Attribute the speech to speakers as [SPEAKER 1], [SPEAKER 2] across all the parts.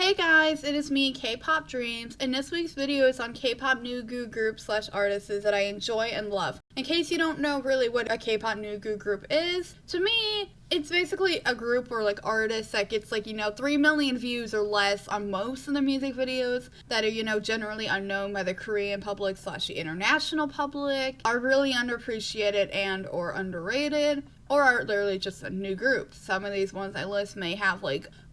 [SPEAKER 1] Hey guys, it is me, KpopDreamz, and this week's video is on Kpop Nugu groups / artists that I enjoy and love. In case you don't know really what a Kpop Nugu group is, to me, it's basically a group or artists that gets 3 million views or less on most of the music videos that are, generally unknown by the Korean public / the international public, are really underappreciated and or underrated, or are literally just a new group. Some of these ones I list may have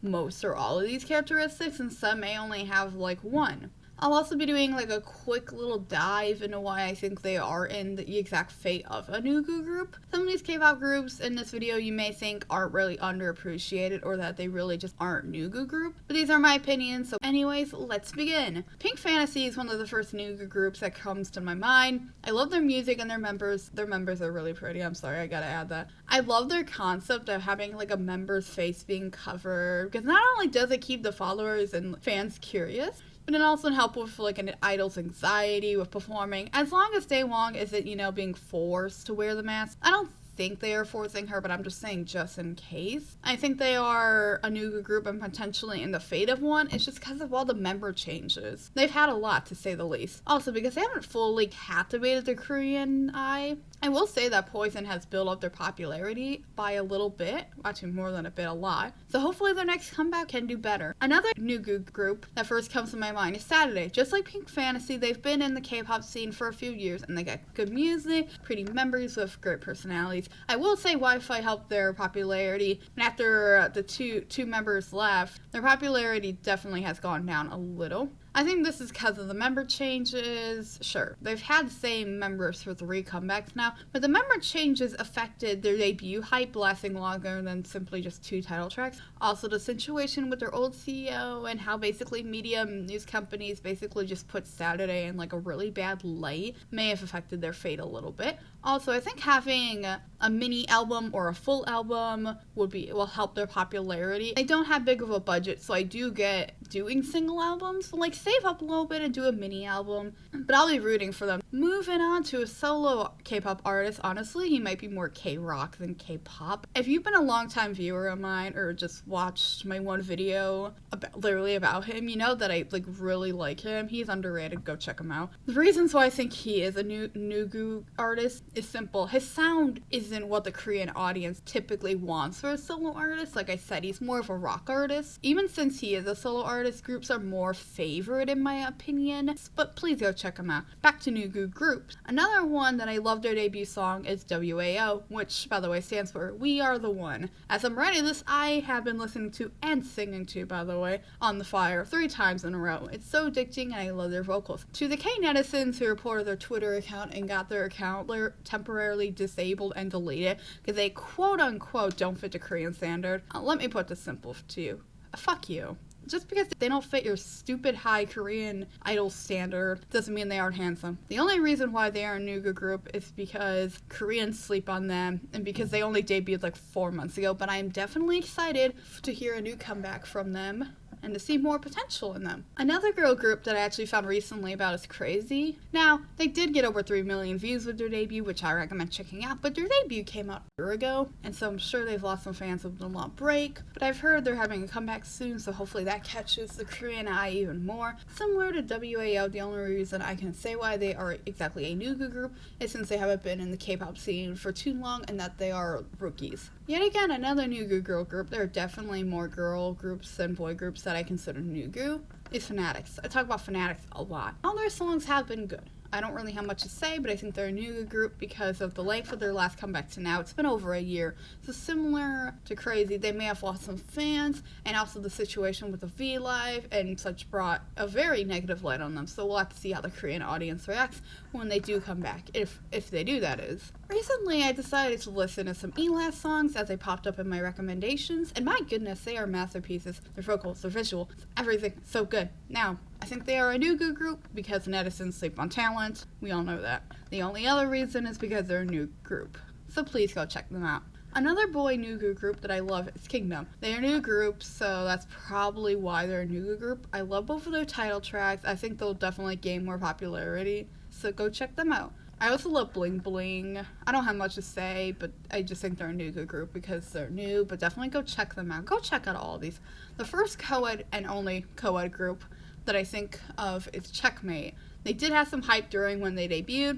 [SPEAKER 1] most or all of these characteristics, and some may only have one. I'll also be doing a quick little dive into why I think they are in the exact fate of a Nugu group. Some of these K-pop groups in this video you may think aren't really underappreciated or that they really just aren't Nugu group, but these are my opinions, so anyways, let's begin. Pink Fantasy is one of the first Nugu groups that comes to my mind. I love their music and their members. Their members are really pretty, I'm sorry, I gotta add that. I love their concept of having a member's face being covered, because not only does it keep the followers and fans curious, but it also helps with an idol's anxiety with performing, as long as Daewon isn't, being forced to wear the mask. I don't think they are forcing her, but I'm just saying just in case. I think they are a new group and potentially in the fate of one. It's just because of all the member changes. They've had a lot, to say the least. Also, because they haven't fully captivated the Korean eye. I will say that Poison has built up their popularity by a little bit, actually more than a bit, a lot. So hopefully their next comeback can do better. Another Nugu group that first comes to my mind is Saturday. Just like Pink Fantasy, they've been in the K-pop scene for a few years, and they got good music, pretty members with great personalities. I will say Wi-Fi helped their popularity, and after the two members left, their popularity definitely has gone down a little. I think this is because of the member changes. Sure, they've had the same members for 3 comebacks now, but the member changes affected their debut hype lasting longer than simply just 2 title tracks. Also, the situation with their old CEO and how basically media and news companies basically just put Saturday in a really bad light may have affected their fate a little bit. Also, I think having a mini album or a full album will help their popularity. They don't have big of a budget, so I do get doing single albums. So save up a little bit and do a mini album, but I'll be rooting for them. Moving on to a solo K-pop artist, honestly, he might be more K-rock than K-pop. If you've been a long-time viewer of mine or just watched my one video about him, you know that I really like him. He's underrated. Go check him out. The reasons why I think he is a Nugu artist is simple. His sound isn't what the Korean audience typically wants for a solo artist. Like I said, he's more of a rock artist. Even since he is a solo artist, groups are more favored in my opinion, but please go check him out. Back to Nugu groups. Another one that I love their debut song is W.A.O, which by the way stands for We Are the One. As I'm writing this, I have been listening to and singing to, by the way, On the Fire 3 times in a row. It's so addicting and I love their vocals. To the K-netizens who reported their Twitter account and got their account temporarily disabled and deleted because they quote unquote don't fit the Korean standard, let me put this simple to you. Fuck you. Just because they don't fit your stupid high Korean idol standard doesn't mean they aren't handsome. The only reason why they are a Nugu group is because Koreans sleep on them and because they only debuted 4 months ago, but I am definitely excited to hear a new comeback from them and to see more potential in them. Another girl group that I actually found recently about is Craxy. Now, they did get over 3 million views with their debut, which I recommend checking out, but their debut came out a year ago, and so I'm sure they've lost some fans with the long break, but I've heard they're having a comeback soon, so hopefully that catches the Korean eye even more. Similar to W.A.O, the only reason I can say why they are exactly a Nugu group is since they haven't been in the K-pop scene for too long and that they are rookies. Yet again, another Nugu girl group. There are definitely more girl groups than boy groups that I consider Nugu, is Fanatics. I talk about Fanatics a lot. All their songs have been good. I don't really have much to say, but I think they're a Nugu group because of the length of their last comeback to now. It's been over a year. So similar to Craxy, they may have lost some fans, and also the situation with the V-Live and such brought a very negative light on them. So we'll have to see how the Korean audience reacts when they do come back, if they do, that is. Recently, I decided to listen to some ELAS songs as they popped up in my recommendations, and my goodness, they are masterpieces. Their vocals, their visual, everything, so good. Now, I think they are a Nugu group because netizens sleep on talent. We all know that. The only other reason is because they're a new group. So please go check them out. Another boy Nugu group that I love is Kingdom. They are a new group, so that's probably why they're a Nugu group. I love both of their title tracks. I think they'll definitely gain more popularity, so go check them out. I also love Bling Bling. I don't have much to say, but I just think they're a Nugu group because they're new, but definitely go check them out. Go check out all of these. The first co-ed and only co-ed group that I think of is CHECKMATE. They did have some hype during when they debuted,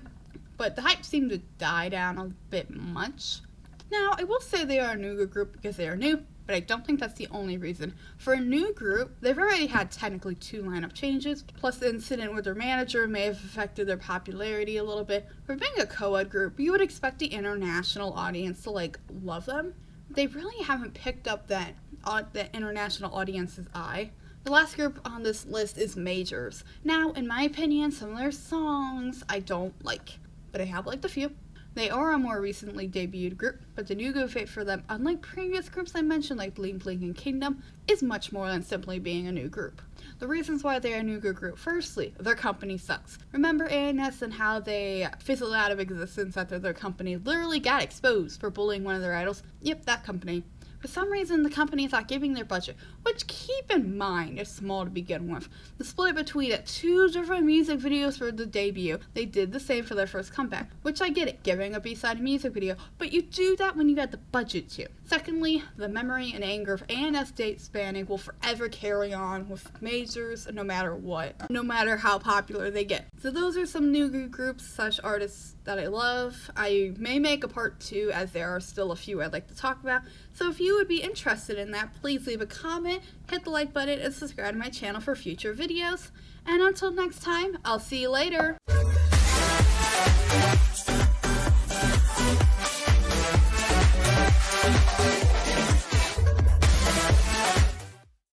[SPEAKER 1] but the hype seemed to die down a bit much. Now, I will say they are a Nugu group because they are new, but I don't think that's the only reason. For a new group, they've already had technically 2 lineup changes, plus the incident with their manager may have affected their popularity a little bit. For being a co-ed group, you would expect the international audience to, love them. They really haven't picked up the international audience's eye. The last group on this list is Majors. Now, in my opinion, some of their songs I don't like, but I have liked a few. They are a more recently debuted group, but the Nugu fate for them, unlike previous groups I mentioned like Bling Bling and Kingdom, is much more than simply being a new group. The reasons why they are a Nugu group: firstly, their company sucks. Remember ANS and how they fizzled out of existence after their company literally got exposed for bullying one of their idols? Yep, that company. For some reason, the company is not giving their budget, which, keep in mind, is small to begin with. The split between 2 different music videos for the debut. They did the same for their first comeback, which I get it, giving a B-side music video, but you do that when you got the budget to. Secondly, the memory and anger of ANS date spanning will forever carry on with Majors no matter what, no matter how popular they get. So those are some Nugu groups / artists that I love. I may make a part 2 as there are still a few I'd like to talk about. So if you would be interested in that, please leave a comment, hit the like button, and subscribe to my channel for future videos. And until next time, I'll see you later.